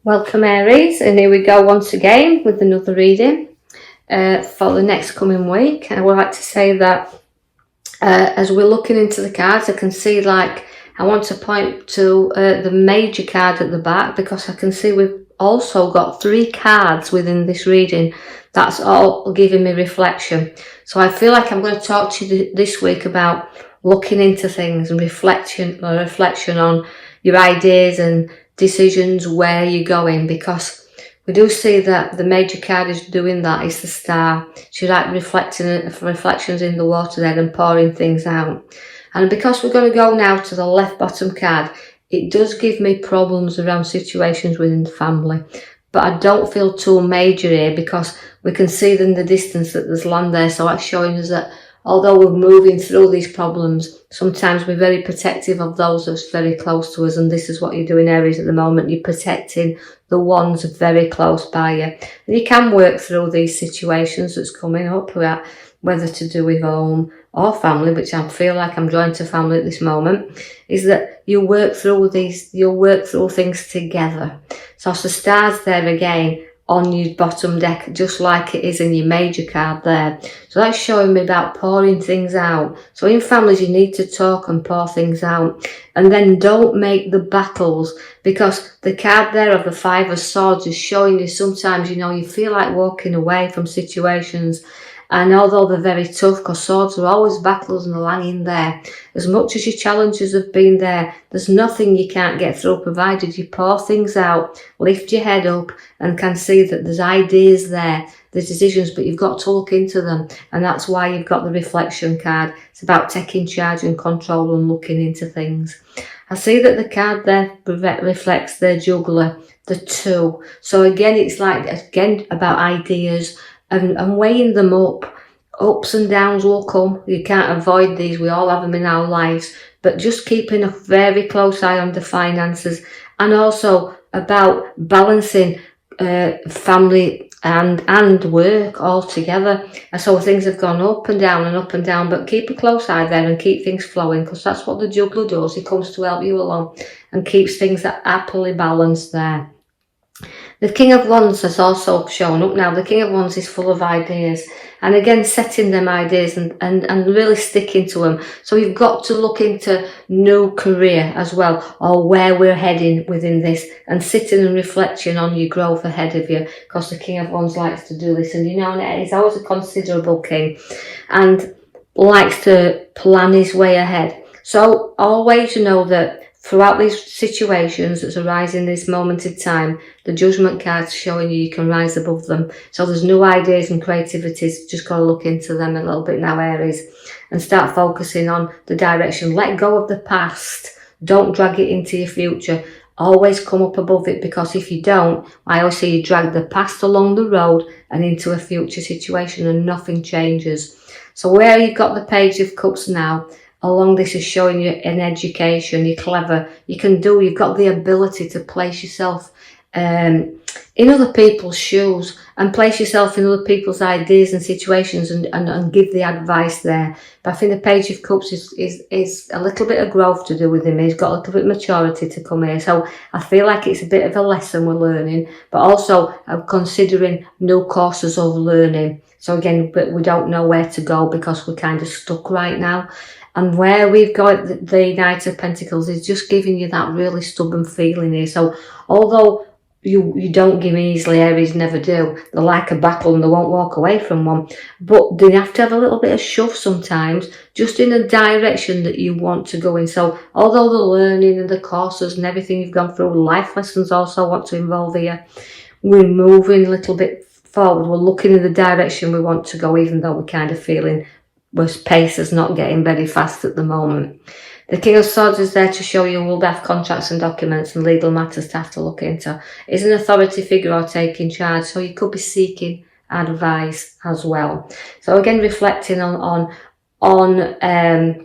Welcome Aries, and here we go once again with another reading for the next coming week. And I would like to say that as we're looking into the cards, I can see I want to point to the major card at the back, because I can see we've also got 3 cards within this reading. That's all giving me reflection. So I feel like I'm going to talk to you this week about looking into things and reflection on your ideas and decisions, where you're going, because we do see that the major card is doing that. It's the Star. She's like reflections in the water there and pouring things out. And because we're going to go now to the left bottom card, it does give me problems around situations within the family, but I don't feel too major here, because we can see in the distance that there's land there. So that's showing us that although we're moving through these problems, sometimes we're very protective of those that's very close to us. And this is what you're doing, Aries, at the moment. You're protecting the ones very close by you. And you can work through these situations that's coming up, whether to do with home or family, which I feel like I'm drawn to family at this moment, is that you'll work through things together. So the Star's there again on your bottom deck, just like it is in your major card there. So that's showing me about pouring things out. So in families, you need to talk and pour things out, and then don't make the battles, because the card there of the 5 of Swords is showing you sometimes, you feel like walking away from situations. And although they're very tough, because swords are always battles and they're hanging there, as much as your challenges have been there, there's nothing you can't get through, provided you pour things out, lift your head up, and can see that there's ideas there, there's decisions, but you've got to look into them. And that's why you've got the reflection card. It's about taking charge and control and looking into things. I see that the card there reflects the Juggler, the 2. So again, it's about ideas, and weighing them up. Ups and downs will come. You can't avoid these. We all have them in our lives. But just keeping a very close eye on the finances, and also about balancing family and work all together. And so things have gone up and down, but keep a close eye there and keep things flowing, because that's what the Juggler does. He comes to help you along and keeps things happily balanced there. The King of Wands has also shown up now. The King of Wands is full of ideas, and again setting them ideas and really sticking to them. So you've got to look into new career as well, or where we're heading within this, and sitting and reflecting on your growth ahead of you, because the King of Wands likes to do this. And he's always a considerable king and likes to plan his way ahead. So always know that throughout these situations that's arising this moment in time, the Judgment card's showing you can rise above them. So there's new ideas and creativities. Just got to look into them a little bit now, Aries, and start focusing on the direction. Let go of the past. Don't drag it into your future. Always come up above it, because if you don't, I always see you drag the past along the road and into a future situation, and nothing changes. So where you've got the Page of Cups now, along this is showing you in education, you're clever, you've got the ability to place yourself in other people's shoes, and place yourself in other people's ideas and situations, and give the advice there. But I think the Page of Cups is a little bit of growth to do with him. He's got a little bit of maturity to come here. So I feel like it's a bit of a lesson we're learning, but also I'm considering new courses of learning. So again, but we don't know where to go, because we're kind of stuck right now. And where we've got the Knight of Pentacles is just giving you that really stubborn feeling here. So although you don't give easily, Aries never do. They're like a battle and they won't walk away from one. But they have to have a little bit of shove sometimes, just in a direction that you want to go in. So although the learning and the courses and everything you've gone through, life lessons also want to involve here, we're moving a little bit forward. We're looking in the direction we want to go, even though we're kind of feeling pace is not getting very fast at the moment. The King of Swords is there to show you will have contracts and documents and legal matters to have to look into. Is an authority figure or taking charge, so you could be seeking advice as well. So again, reflecting on a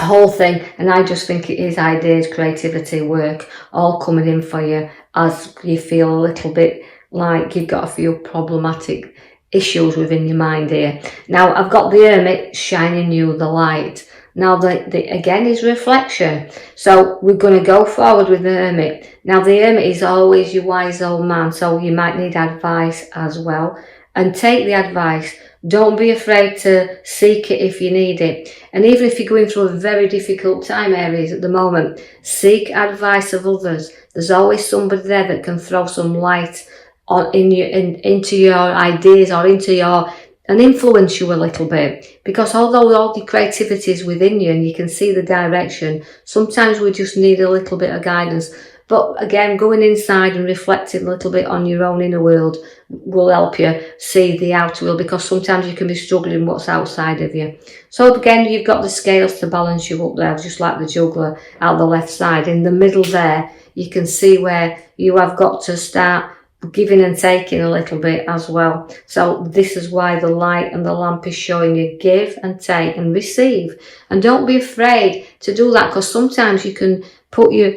whole thing, and I just think it is ideas, creativity, work, all coming in for you as you feel a little bit like you've got a few problematic issues within your mind here. Now I've got the Hermit shining you the light. Now the again is reflection. So we're going to go forward with the Hermit. Now the Hermit is always your wise old man, so you might need advice as well. And take the advice. Don't be afraid to seek it if you need it. And even if you're going through a very difficult time, Aries, at the moment, seek advice of others. There's always somebody there that can throw some light on into your ideas or into your and influence you a little bit. Because although all the creativity is within you and you can see the direction, sometimes we just need a little bit of guidance. But again, going inside and reflecting a little bit on your own inner world will help you see the outer world, because sometimes you can be struggling what's outside of you. So again, you've got the scales to balance you up there, just like the juggler out the left side. In the middle there, you can see where you have got to start giving and taking a little bit as well. So this is why the light and the lamp is showing you give and take and receive. And don't be afraid to do that, because sometimes you can put your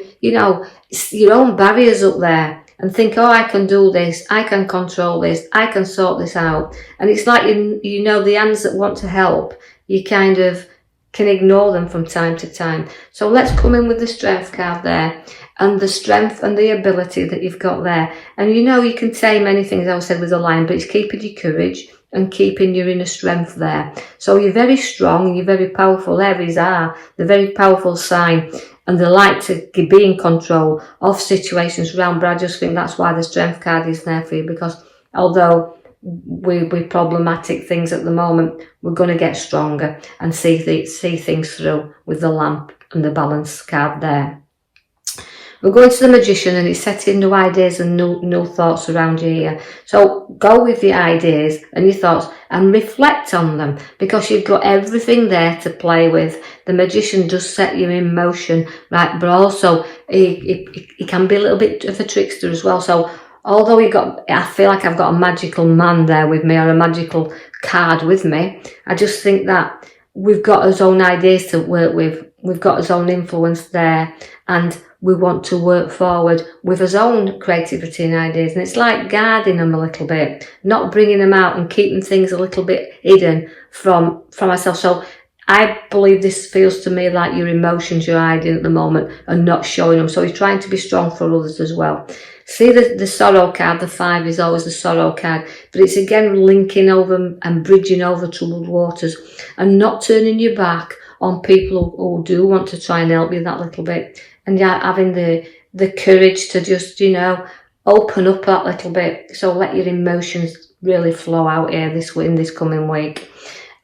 own barriers up there and think, oh, I can do this, I can control this, I can sort this out. And it's like, the hands that want to help, you kind of can ignore them from time to time. So let's come in with the strength card there, and the strength and the ability that you've got there. And you can say many things, I said with the lion, but it's keeping your courage and keeping your inner strength there. So you're very strong and you're very powerful. Aries are the very powerful sign, and they like to be in control of situations around. But I just think that's why the strength card is there for you, because although we're problematic things at the moment, we're going to get stronger and see things through with the lamp and the balance card there. We're going to the Magician, and it's setting new ideas and new thoughts around you here. So go with the ideas and your thoughts and reflect on them, because you've got everything there to play with. The Magician does set you in motion, right? But also he can be a little bit of a trickster as well. So although I feel like I've got a magical man there with me, or a magical card with me, I just think that we've got his own ideas to work with. We've got his own influence there, and we want to work forward with his own creativity and ideas. And it's like guarding them a little bit, not bringing them out and keeping things a little bit hidden from ourselves. So I believe this feels to me like your emotions you're hiding at the moment and not showing them. So he's trying to be strong for others as well. See the sorrow card, the 5 is always the sorrow card, but it's again linking over and bridging over troubled waters and not turning your back on people who do want to try and help you that little bit. And having the courage to just, open up that little bit. So let your emotions really flow out here in this coming week.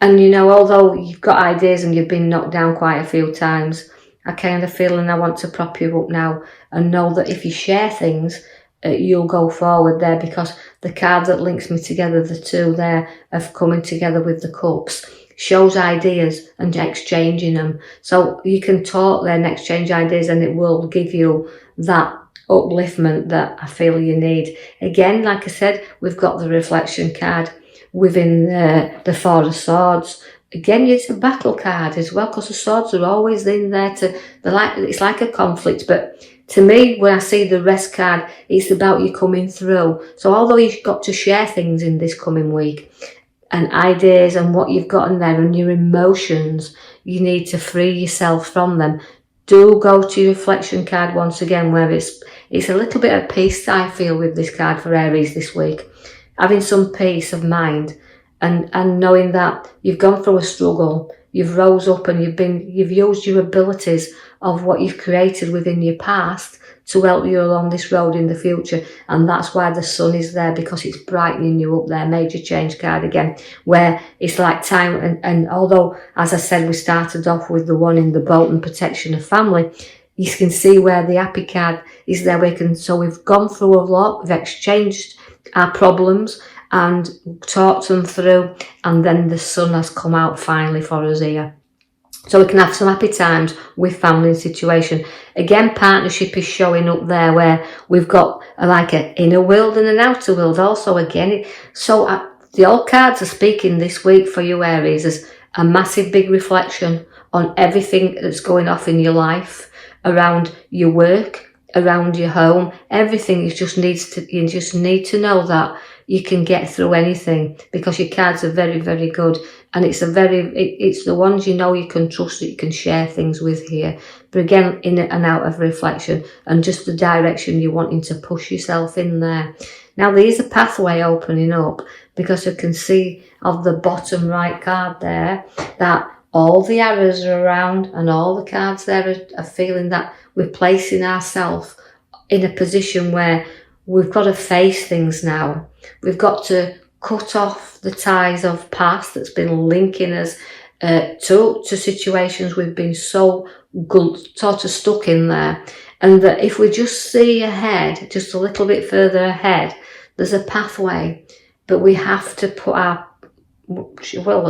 And, although you've got ideas and you've been knocked down quite a few times, I kind of feel and I want to prop you up now and know that if you share things, you'll go forward there, because the card that links me together, the 2 there of coming together with the cups, shows ideas and exchanging them. So you can talk then, exchange ideas, and it will give you that upliftment that I feel you need. Again, like I said, we've got the reflection card within the 4 of Swords. Again, it's a battle card as well, because the swords are always in there it's like a conflict. But to me, when I see the rest card, it's about you coming through. So although you've got to share things in this coming week, and ideas and what you've got in there and your emotions, you need to free yourself from them. Do go to your reflection card once again, where it's a little bit of peace I feel with this card for Aries this week. Having some peace of mind and knowing that you've gone through a struggle, you've rose up and you've used your abilities of what you've created within your past to help you along this road in the future. And that's why the sun is there, because it's brightening you up there. Major change card again, where it's like time. And although, as I said, we started off with the one in the boat and protection of family, you can see where the happy card is there. So we've gone through a lot, we've exchanged our problems and talked them through, and then the sun has come out finally for us here. So we can have some happy times with family and situation. Again, partnership is showing up there, where we've got like an inner world and an outer world also again. So the old cards are speaking this week for you, Aries, as a massive big reflection on everything that's going off in your life, around your work, around your home. Everything you just need to know that you can get through anything, because your cards are very, very good, and it's the ones you know you can trust, that you can share things with here. But again, in and out of reflection and just the direction you're wanting to push yourself in there. Now there's a pathway opening up, because you can see of the bottom right card there that all the arrows are around, and all the cards there are feeling that we're placing ourselves in a position where we've got to face things now. We've got to cut off the ties of past that's been linking us to situations we've been so sort of stuck in there. And that if we just see ahead, just a little bit further ahead, there's a pathway, but we have to put our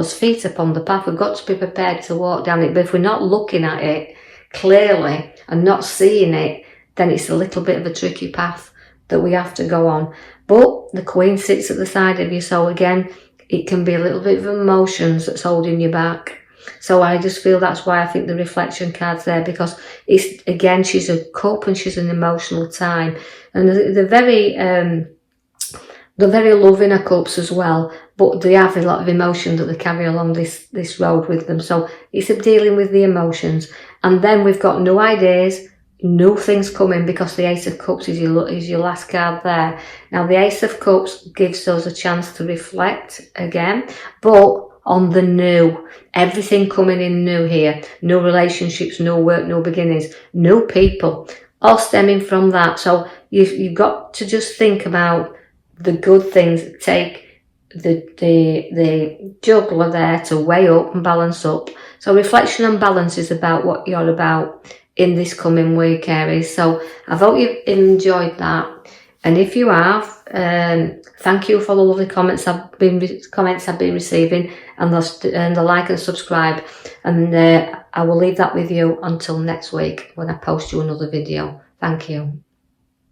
feet upon the path. We've got to be prepared to walk down it. But if we're not looking at it clearly and not seeing it, then it's a little bit of a tricky path that we have to go on. But the Queen sits at the side of you, so again, it can be a little bit of emotions that's holding you back. So I just feel that's why I think the reflection card's there, because it's, again, she's a cup and she's an emotional time, and they're very loving, her cups as well, but they have a lot of emotion that they carry along this road with them. So it's dealing with the emotions. And then we've got new ideas, new things coming, because the Ace of Cups is your last card there. Now the Ace of Cups gives us a chance to reflect again, but on the new, everything coming in new here, new relationships, new work, new beginnings, new people, all stemming from that. So you've got to just think about the good things, take the juggler there to weigh up and balance up. So reflection and balance is about what you're about in this coming week, Aries. So I hope you've enjoyed that, and if you have, thank you for the lovely comments I've been receiving, and the like and subscribe, and I will leave that with you until next week when I post you another video. Thank you.